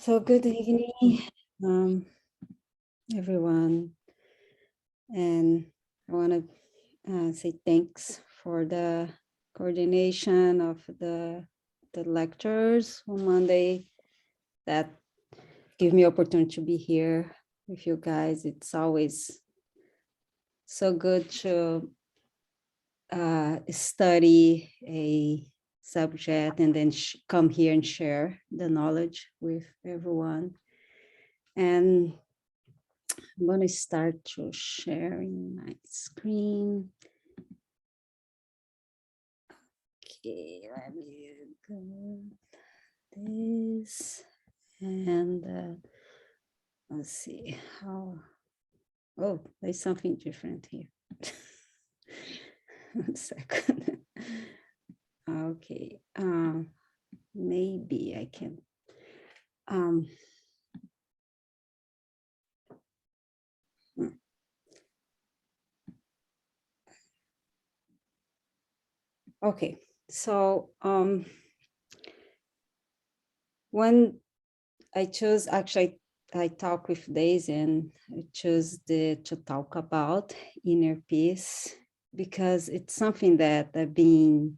So good evening, everyone. And I want to say thanks for the coordination of the lectures on Monday that give me opportunity to be here with you guys. It's always so good to study a subject and then come here and share the knowledge with everyone. And I'm going to start to sharing my screen. Okay, let me go this and let's see how. Oh, there's something different here. 1 second. Okay, maybe I can. Okay, so when I chose, actually, I talk with Daisy and I chose to talk about inner peace because it's something that I've been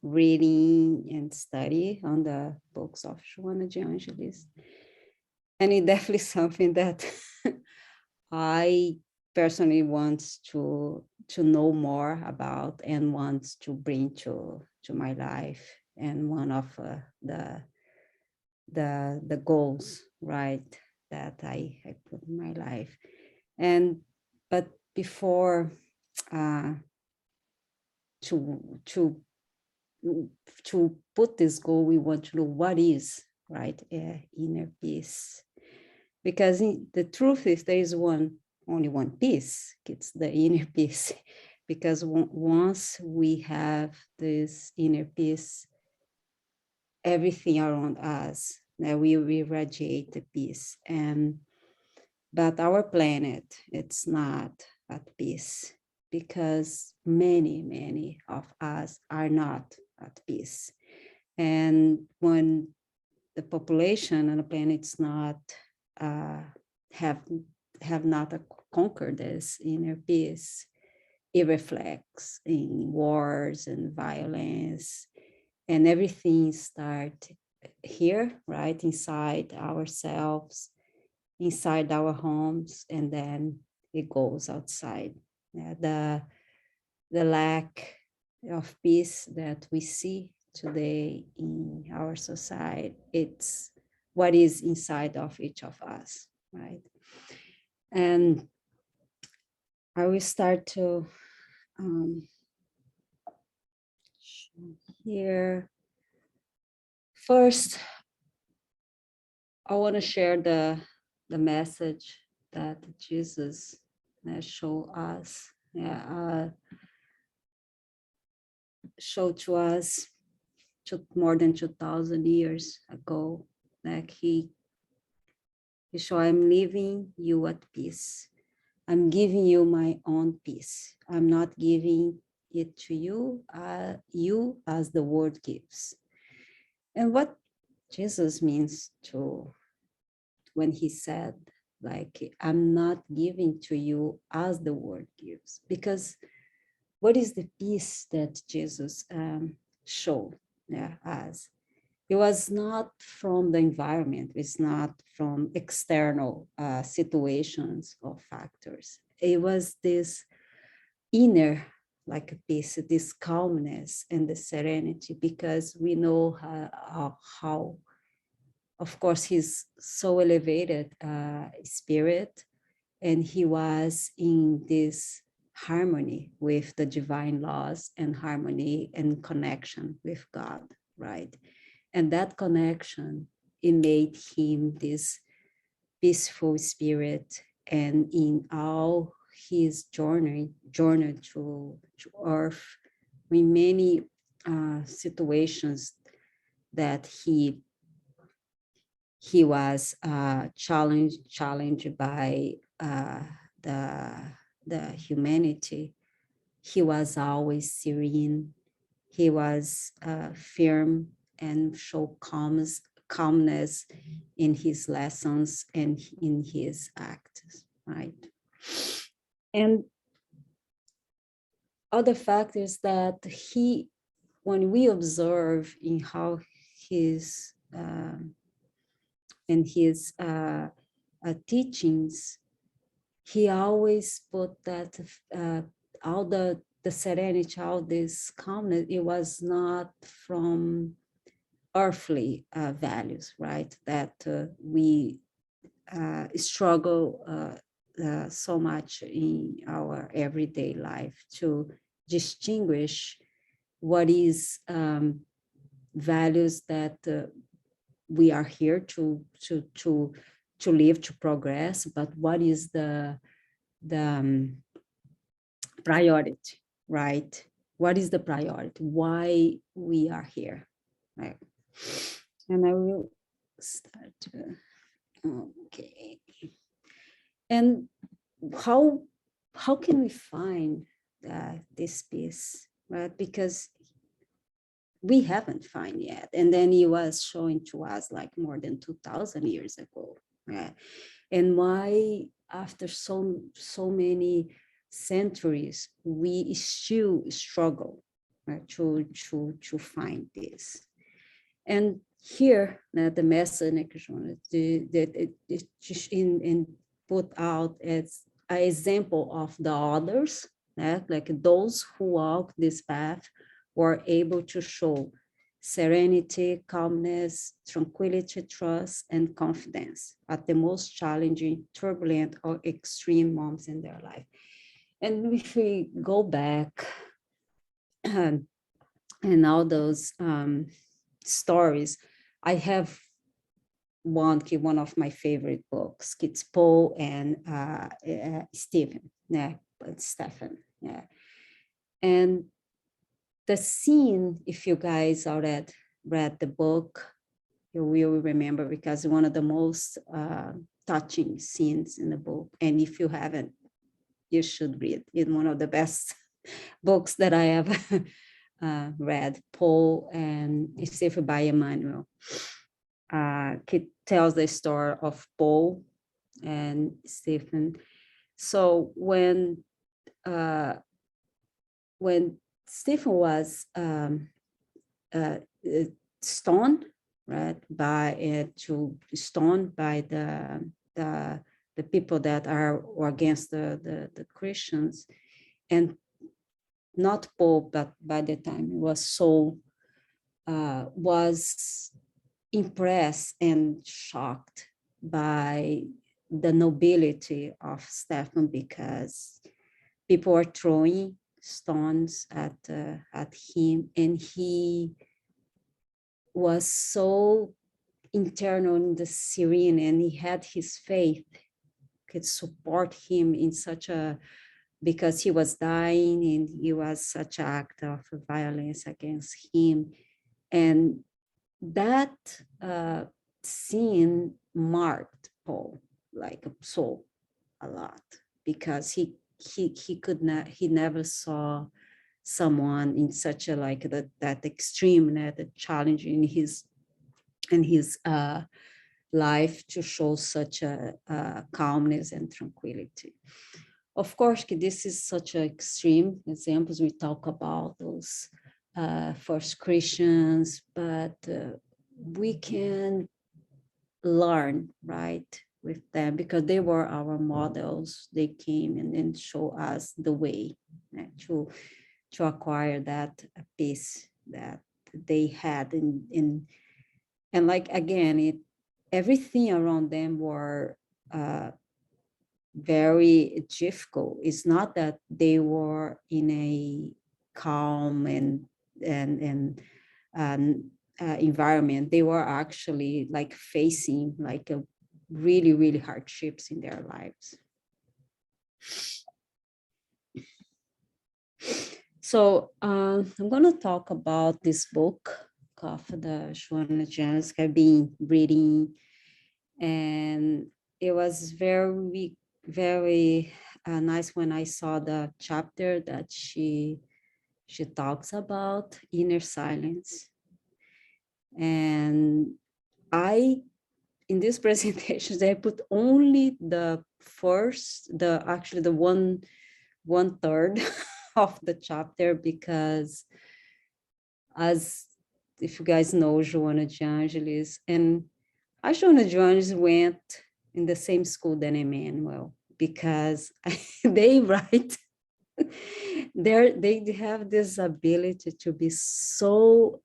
reading and study on the books of Joanna de Angelis. And it's definitely something that I personally want to know more about and want to bring to my life. And one of the goals, right, that I put in my life. But before to put this goal, we want to know what is, right, inner peace. Because the truth is there is only one peace, it's the inner peace. Because once we have this inner peace, everything around us, that we radiate the peace. But our planet, it's not at peace because many of us are not at peace. And when the population on the planet's not have not conquered this inner peace, it reflects in wars and violence, and everything starts here, right, inside ourselves, inside our homes, and then it goes outside. The lack of peace that we see today in our society, it's what is inside of each of us, right? And I will start to here. First, I want to share the message that Jesus showed us, showed to us more than 2,000 years ago. Like he showed, I'm leaving you at peace. I'm giving you my own peace. I'm not giving it to you, you as the world gives. And what Jesus means to when he said, like, I'm not giving to you as the world gives, because what is the peace that Jesus showed us? It was not from the environment, it's not from external situations or factors. It was this inner, like a peace, this calmness and the serenity, because we know how of course, he's so elevated spirit, and he was in this harmony with the divine laws and harmony and connection with God, right? And that connection, it made him this peaceful spirit, and in all his journey to earth, with many situations that he was challenged by the humanity. He was always serene. He was firm and show calmness in his lessons and in his acts, right? And other factors that when we observe in how his and his teachings, he always put that all the serenity, all this calmness, it was not from earthly values, right? That we struggle so much in our everyday life to distinguish what is values that we are here to live, to progress, but what is the priority, right? What is the priority? Why we are here, right? And I will start. Okay. And how can we find this peace, right? Because we haven't found yet. And then he was showing to us like more than 2,000 years ago, right? And why after so many centuries, we still struggle, right, to find this. And here, the message that it put out as an example of the others, like those who walk this path were able to show serenity, calmness, tranquility, trust, and confidence at the most challenging, turbulent, or extreme moments in their life. And if we go back and all those stories, I have one of my favorite books. It's Paul and Stephen, Stephen, yeah. And the scene, if you guys already read the book, you will remember, because one of the most touching scenes in the book. And if you haven't, you should read. It's one of the best books that I have read, Paul and Stephen by Emmanuel. It tells the story of Paul and Stephen. So when Stephen was stoned, right, stoned by the people that are against the Christians, and not Paul, but by the time he was Saul, was impressed and shocked by the nobility of Stephen, because people were throwing stones at him, and he was so internal in the serene, and he had his faith could support him in such a, because he was dying and he was such an act of violence against him. And that scene marked Paul like so a lot, because he never saw someone in such a like that extreme, that challenge in his life to show such a calmness and tranquility. Of course, this is such an extreme examples. We talk about those first Christians, but we can learn, right, with them, because they were our models. They came and show us the way to acquire that peace that they had in and like again, everything around them were very difficult. It's not that they were in a calm and environment. They were actually like facing like a really hardships in their lives. So I'm going to talk about this book of the Joanna Angelis I've been reading, and it was very nice when I saw the chapter that she talks about inner silence. And in these presentations, I put only the first, actually the one third of the chapter, because as if you guys know Joanna de Angelis, and Joanna de Angelis went in the same school than Emmanuel, because they write, they have this ability to be so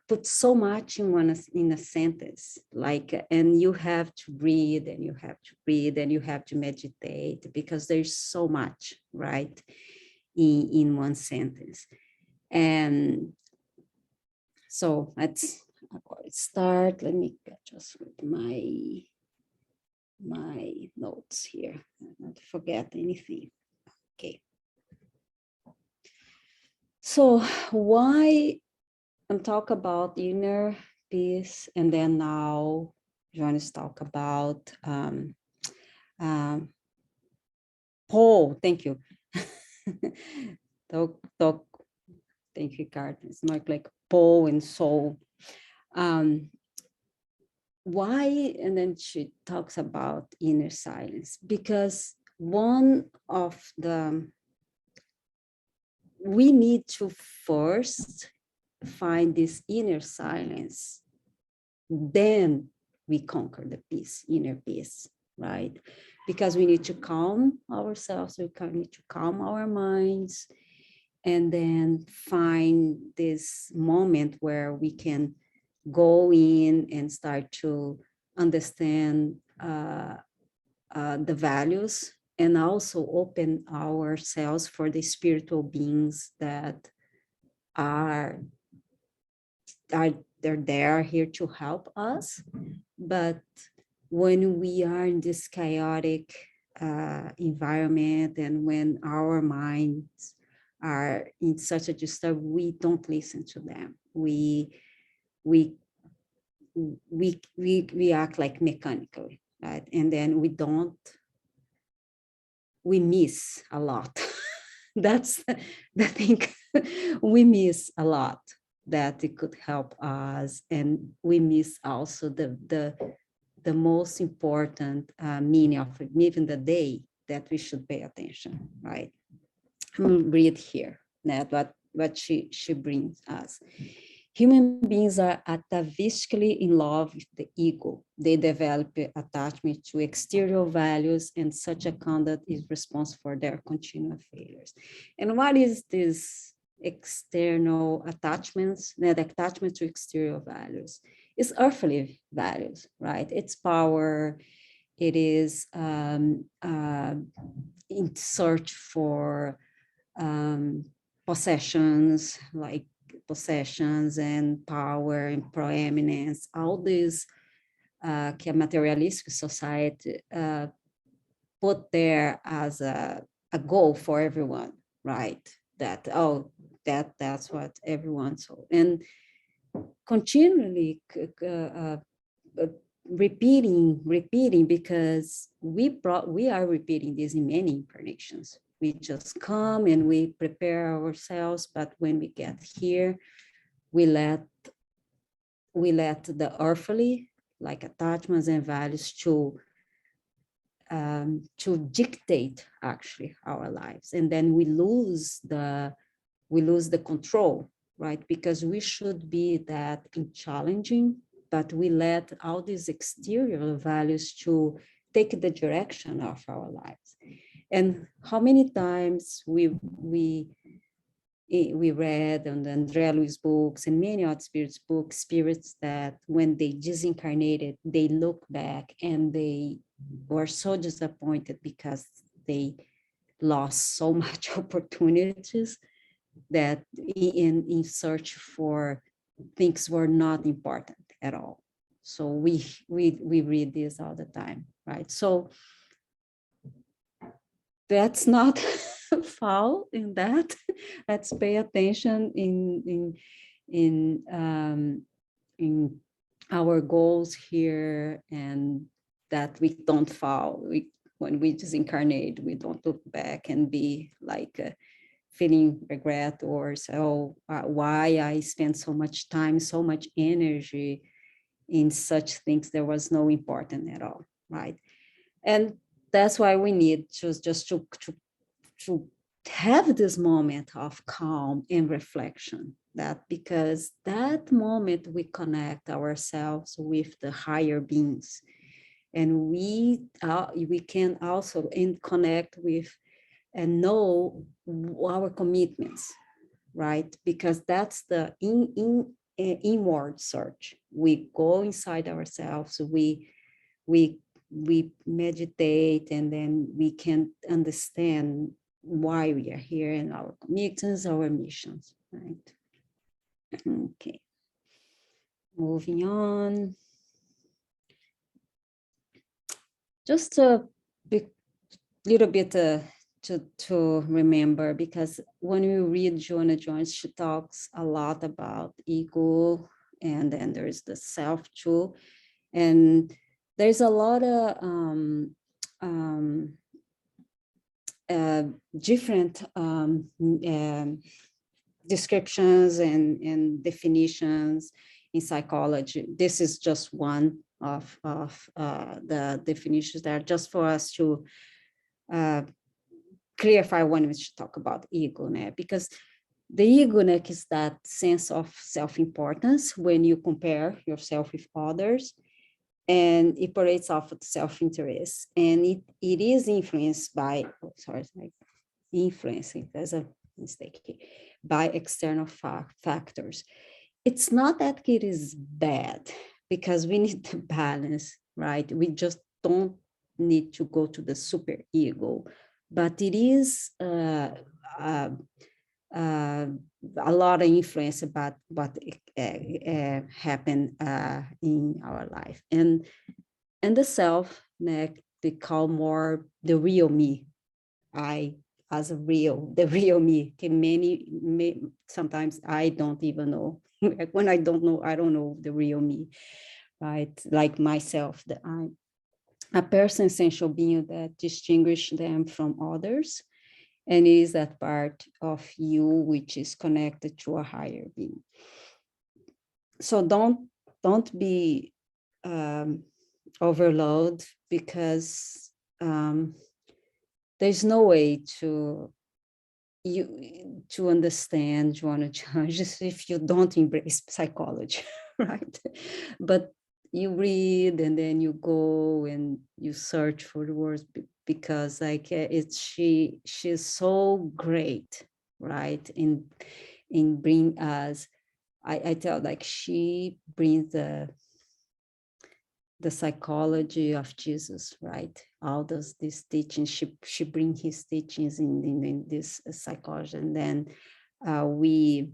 put so much in a sentence, like, and you have to read and you have to read and you have to meditate, because there's so much, right, in one sentence. And so let's start. Let me just read my notes here, not forget anything. Okay. So why I'm talk about inner peace, and then now Joanna's talk about Paul. Thank you. talk. Thank you, Ricardo. It's not like Paul and soul. Why? And then she talks about inner silence, because we need to first find this inner silence, then we conquer the peace, inner peace, right? Because we need to calm ourselves, we need to calm our minds, and then find this moment where we can go in and start to understand the values, and also open ourselves for the spiritual beings that they're there here to help us. But when we are in this chaotic environment, and when our minds are in such a disturb, we don't listen to them. We act like mechanically, right? And then we miss a lot. That's the thing. We miss a lot that it could help us, and we miss also the most important meaning of even the day, that we should pay attention, right? I'm gonna read here that what she brings us. Human beings are atavistically in love with the ego. They develop attachment to exterior values, and such a conduct is responsible for their continual failures. And what is this external attachments? The attachment to exterior values is earthly values, right? It's power. It is in search for possessions, like possessions and power and proeminence, all these que a materialistic society put there as a goal for everyone, right? That's what everyone saw. And continually repeating, because we are repeating this in many incarnations. We just come and we prepare ourselves, but when we get here, we let the earthly, like attachments and values, to dictate actually our lives, and then we lose the control, right? Because we should be that in challenging, but we let all these exterior values to take the direction of our lives. And how many times we read on the Andrea Luiz books and many other spirits that when they disincarnated, they look back and they were so disappointed because they lost so much opportunities, that in search for things were not important at all. So we read this all the time, right? So let's not fall in that. Let's pay attention in our goals here, and that we don't fall. When we disincarnate, we don't look back and be like feeling regret, or so why I spent so much time, so much energy in such things that was no important at all, right? And that's why we need to have this moment of calm and reflection, that because that moment we connect ourselves with the higher beings, and we can also connect with and know our commitments, right? Because that's the inward search. We go inside ourselves, we we meditate, and then we can understand why we are here and our commitments, our missions, right? Okay, moving on. Just a little bit to remember, because when we read Joanna Jones, she talks a lot about ego, and then there's the self too, and there's a lot of different descriptions and definitions in psychology. This is just one of the definitions that are just for us to clarify when we should talk about ego, né? Because the ego, né, is that sense of self-importance when you compare yourself with others, and it operates off of self-interest, and it is influenced by, influencing, there's a mistake here, by external factors. It's not that it is bad, because we need the balance, right? We just don't need to go to the super ego, but it is a lot of influence about what happened in our life, and the self, they call more the real me. I as a real, the real me. Can sometimes I don't even know. When I don't know, I don't know the real me, right? Like myself, that I'm a person, essential being that distinguish them from others, and it is that part of you which is connected to a higher being. So don't be overload, because there's no way to understand Joanna Judges if you don't embrace psychology, right? But you read, and then you go and you search for the words, because like she's so great, right? In bring us, I tell, like, she brings the psychology of Jesus, right? All these teachings, she brings his teachings in this psychology, and then we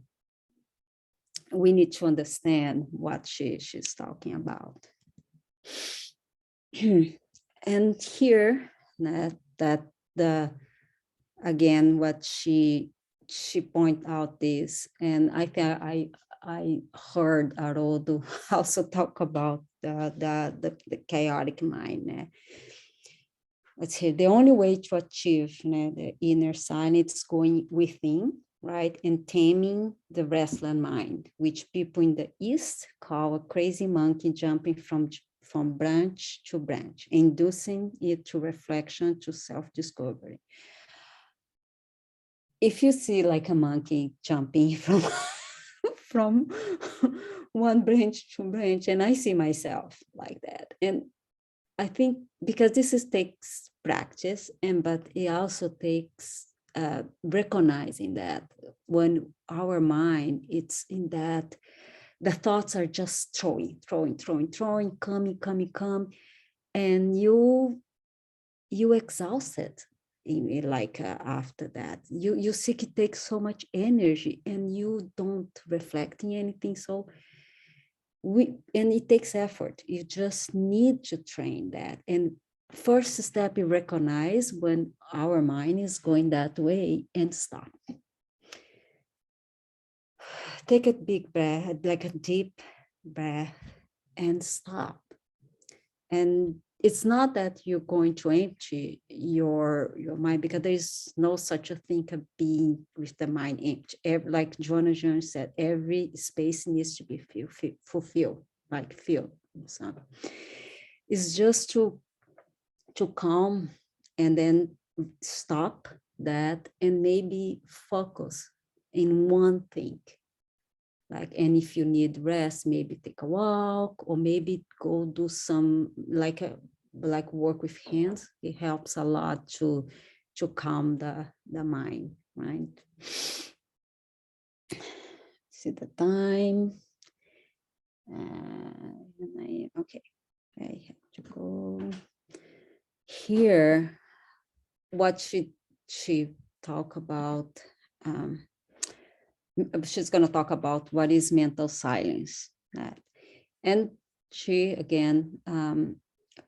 need to understand what she's talking about. And here, that the again, what she point out this, and I think I heard Haroldo also talk about the chaotic mind. Let's see, the only way to achieve the inner silence is going within, right? And taming the restless mind, which people in the East call a crazy monkey jumping from branch to branch, inducing it to reflection, to self-discovery. If you see like a monkey jumping from one branch to branch, and I see myself like that, and I think because takes practice, but it also takes recognizing that when our mind, it's in that the thoughts are just throwing, coming, and you exhausted. Like after that, you see it takes so much energy, and you don't reflect in anything. So and it takes effort. You just need to train that. And first step, you recognize when our mind is going that way and stop. Take a big breath, like a deep breath, and stop. And it's not that you're going to empty your mind, because there is no such a thing of being with the mind empty. Like Joanna said, every space needs to be fulfilled, like filled. So it's just to calm and then stop that and maybe focus in one thing. Like, and if you need rest, maybe take a walk, or maybe go do some like work with hands. It helps a lot to calm the mind, right? See the time. Okay, I have to go here. What she talk about? She's going to talk about what is mental silence. And she again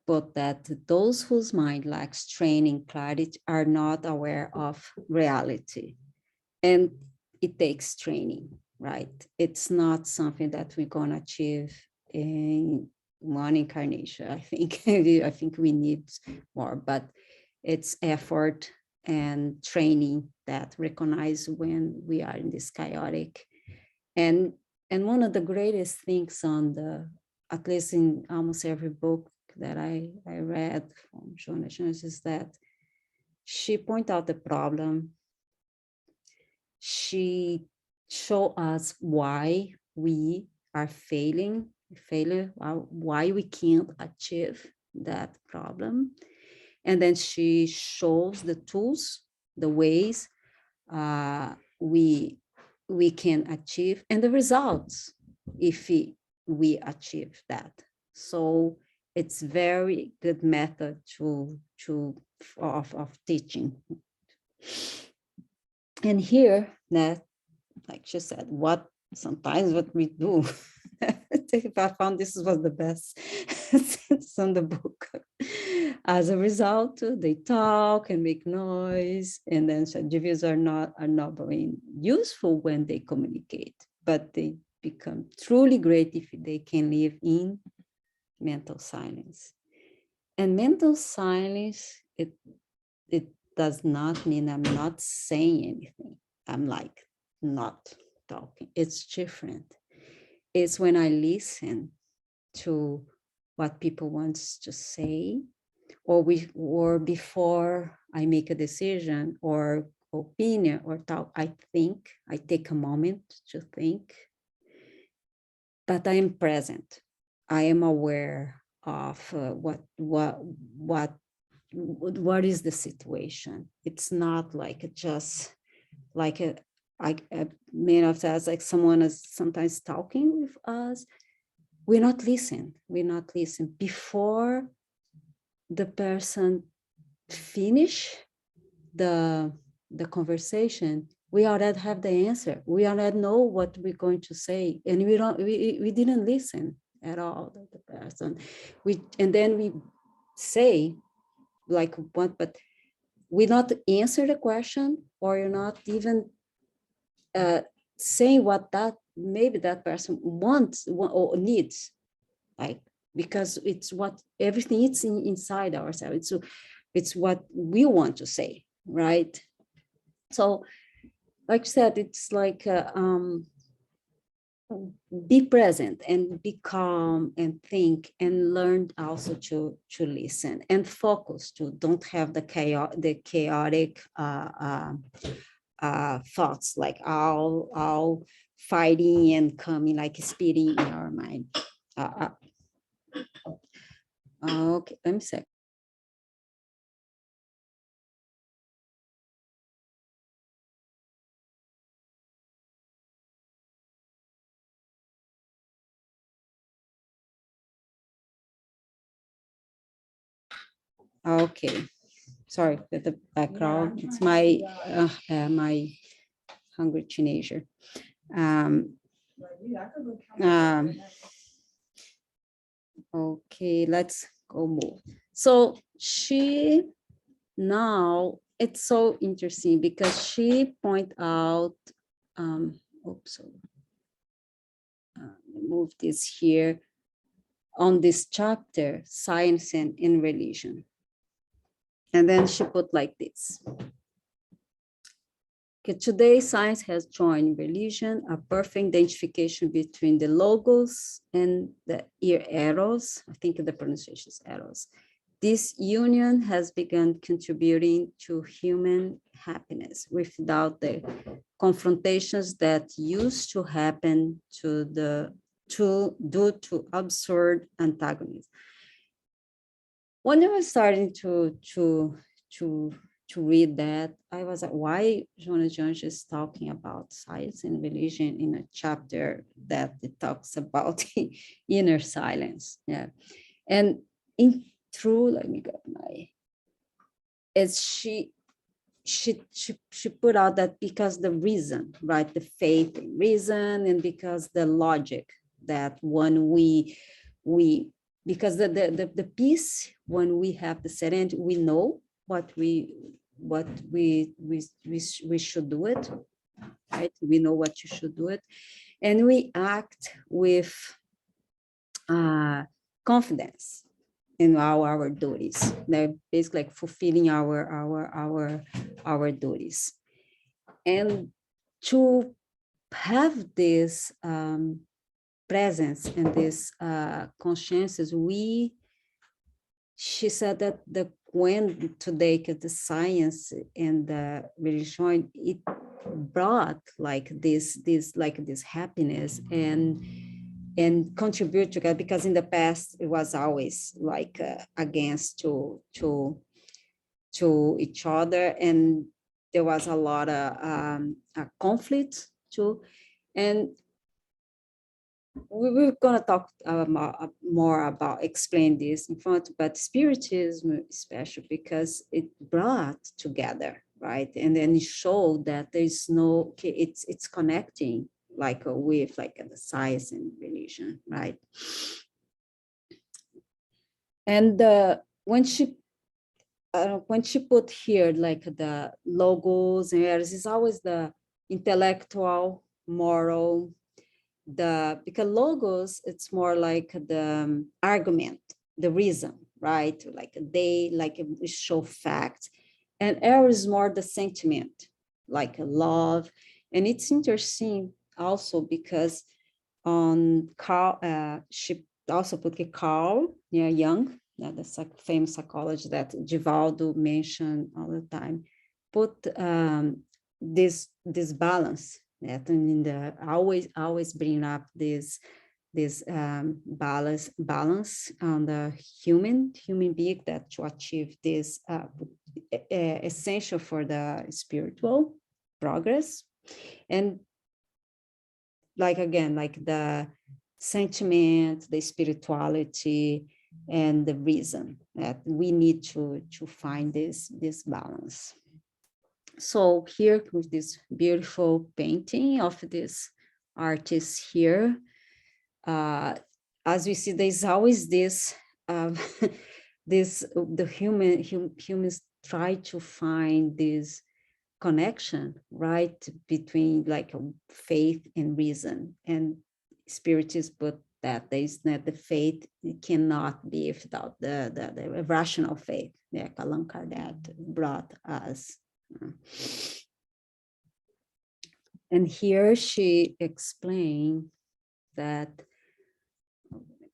put that those whose mind lacks training clarity are not aware of reality. And it takes training, right? It's not something that we're going to achieve in one incarnation. I think I think we need more, but it's effort and training that recognize when we are in this chaotic. And one of the greatest things on the, at least in almost every book that I read from Joanna is that she point out the problem. She show us why we are failing, why we can't achieve that problem. And then she shows the tools, the ways we can achieve, and the results if we achieve that. So it's very good method of teaching. And here, that, like she said, sometimes what we do, I found this was the best sentence on the book. As a result, they talk and make noise, and then individuals are not very useful when they communicate, but they become truly great if they can live in mental silence. And mental silence, it does not mean I'm not saying anything. I'm like not talking. It's different. It's when I listen to what people want to say, or before I make a decision or opinion or talk, I take a moment to think, but I am present. I am aware of what is the situation. It's not like just like many of us, like someone is sometimes talking with us. We're not listening before the person finish the conversation. We already have the answer. We already know what we're going to say, and we didn't listen at all to the person. And then we say like what, but we not answer the question, or you're not even saying what that maybe that person wants or needs, like, because it's what everything is inside ourselves. It's what we want to say, right? So, like I said, it's like be present and be calm and think and learn also to listen and focus, to don't have the chaotic thoughts, like all fighting and coming like speeding in our mind. Okay, let me see. Okay, sorry for the background. It's my my hungry teenager. Okay, let's go move. So now it's so interesting because she point out, oops, move this here. on this chapter, science and religion. And then she put like this. Okay, today, science has joined religion, a perfect identification between the logos and the eros. I think the pronunciation is eros. This union has begun contributing to human happiness without the confrontations that used to happen due to absurd antagonism. When I was starting to read that, I was like, why Joanna is talking about science and religion in a chapter that it talks about inner silence? Yeah, and in true, let me get my. It's she put out that because the reason, right, the faith in reason, and because the logic that when we because the peace, when we have the serenity, we know what we should do it, right? We know what you should do it, and we act with confidence in our duties. They're basically like fulfilling our duties, and to have this presence and this consciences, she said that when today the science and the religion, it brought like this happiness and contribute together, because in the past it was always like against to each other, and there was a lot of conflict too. And we're going to talk more about explain this in front, but Spiritism is special because it brought together, right? And then it showed that there's no, it's connecting like with like the science and religion, right? And when she put here like the logos and areas, it's always the intellectual, moral, because logos, it's more like the argument, the reason, right? Like they like we show facts, and air is more the sentiment, like love. And it's interesting also because on Carl, she also put Carl, yeah, Jung, the famous psychologist that Givaldo mentioned all the time, put this balance. That in the always bring up this balance on the human being, that to achieve this essential for the spiritual progress. And like again, like the sentiment, the spirituality, and the reason, that we need to find this balance. So here with this beautiful painting of this artist here, as we see, there's always this, the humans try to find this connection, right, between like faith and reason, and Spiritists put that there's not the faith, it cannot be without the rational faith, like Allan Kardec brought us. And here she explained that,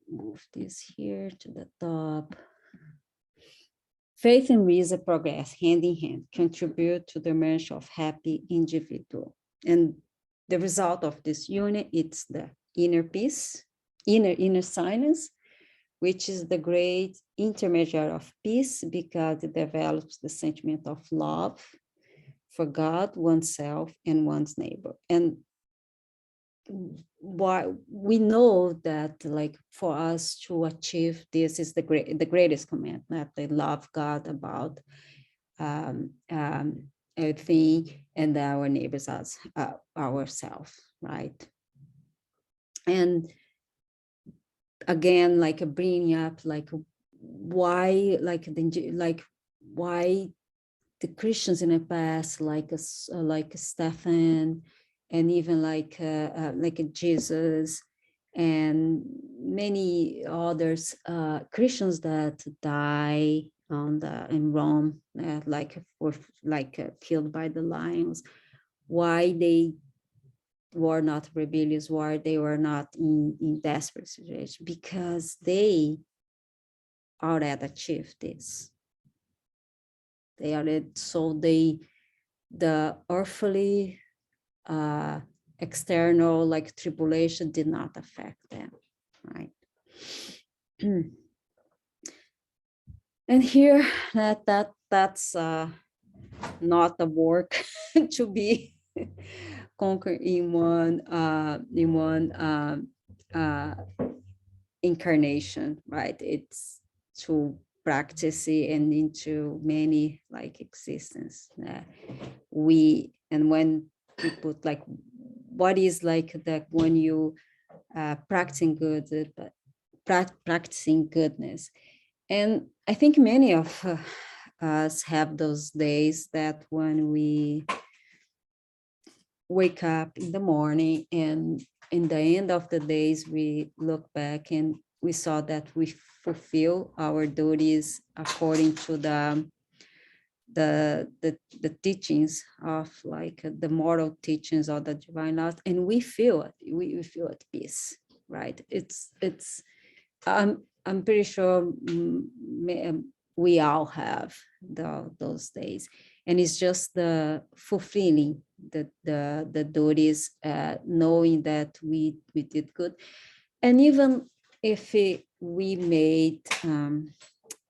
move this here to the top. Faith and reason progress hand in hand, contribute to the emergence of happy individual. And the result of this union, it's the inner peace, inner silence, which is the great intermediary of peace, because it develops the sentiment of love for God, oneself, and one's neighbor. And why we know that, like, for us to achieve this is the greatest command, that they love God about everything, and our neighbors as ourselves, right? And again, like bringing up like why, why the Christians in the past, like Stephen, and even like Jesus, and many others, Christians that die in Rome, killed by the lions. Why they were not rebellious, why they were not in desperate situation? Because they already achieved this. They already, so the earthly external like tribulation did not affect them, right? And here that's not a work to be conquered in one incarnation, right? It's to practice it and into many like existence. And when we put like, what is like that when you practicing good, practicing goodness. And I think many of us have those days that when we wake up in the morning and in the end of the days, we look back and we saw that we fulfill our duties according to the teachings of like the moral teachings of the divine laws, and we feel it, we feel at peace, right? It's I'm pretty sure we all have those days, and it's just the fulfilling the duties, knowing that we did good, and even if we made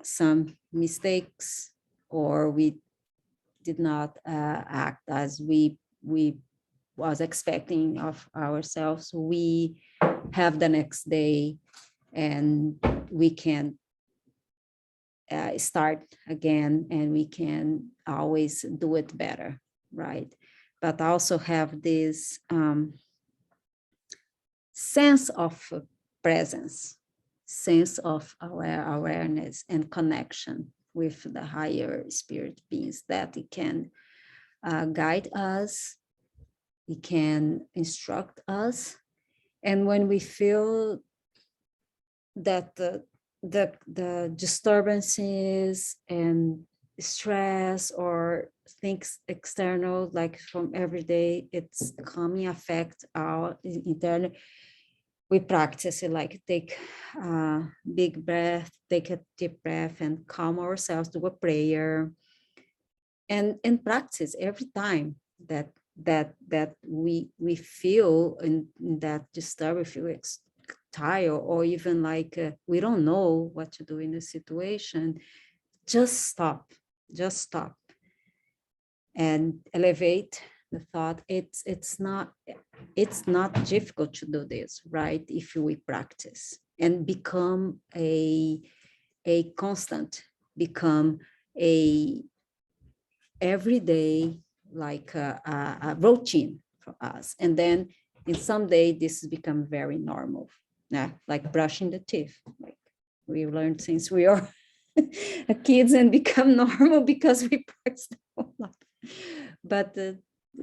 some mistakes or we did not act as we was expecting of ourselves, we have the next day and we can start again, and we can always do it better, right? But also have this sense of presence, sense of awareness and connection with the higher spirit beings, that it can guide us, it can instruct us. And when we feel that the disturbances and stress or things external, like from every day, it's coming affect our internal, we practice it, like take a big breath, take a deep breath and calm ourselves, do a prayer, and practice every time that we feel in that disturb, we feel tired, or even like we don't know what to do in a situation. Just stop and elevate the thought. It's not difficult to do this, right? If we practice and become a constant, become a everyday, like a routine for us. And then in some day, this has become very normal. Yeah, like brushing the teeth. Like we learned since we are kids and become normal because we practice the whole life. But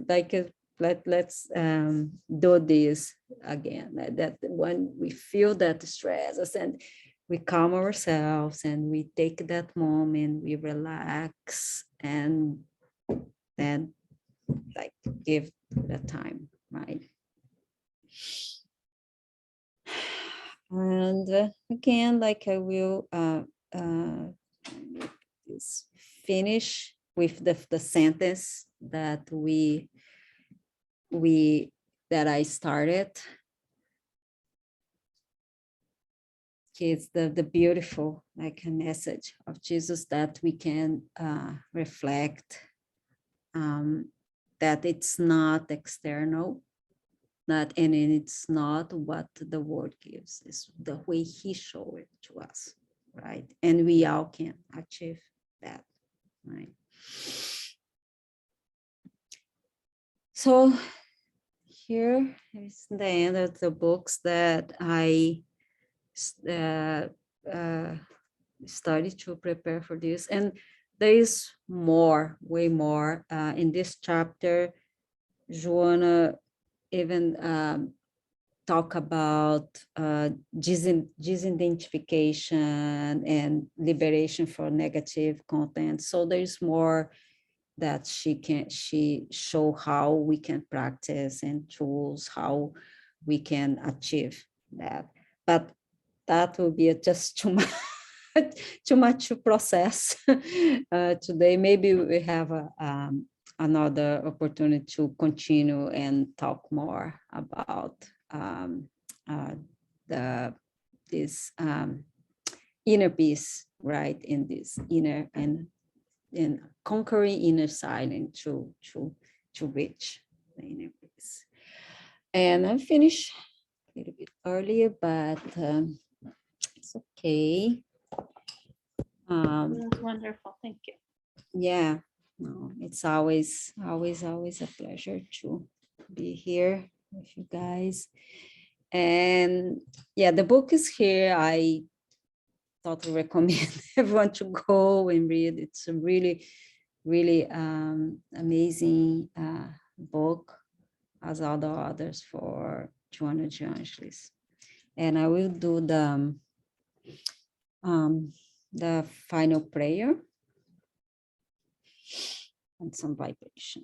like let's do this again. That when we feel that stress and we calm ourselves and we take that moment, we relax, and then like give the time, right? And again, like I will finish with the sentence that that I started. It's the beautiful like a message of Jesus that we can reflect, that it's not external, and it's not what the world gives, it's the way he showed it to us, right? And we all can achieve that, right? So here is the end of the books that I studied to prepare for this, and there is more, way more in this chapter. Joanna even talk about disidentification and liberation for negative content. So there's more that she show how we can practice and tools, how we can achieve that. But that will be just too much, too much to process today. Maybe we have another opportunity to continue and talk more about this inner peace, right? In this inner and conquering inner silence to reach the inner peace. And I finished a little bit earlier, but it's okay. That's wonderful. Thank you. Yeah, no, it's always a pleasure to be here with you guys. And yeah, the book is here. I totally recommend everyone to go and read. It's a really amazing book, as all the others for Joanna de Angelis. And I will do the final prayer and some vibration.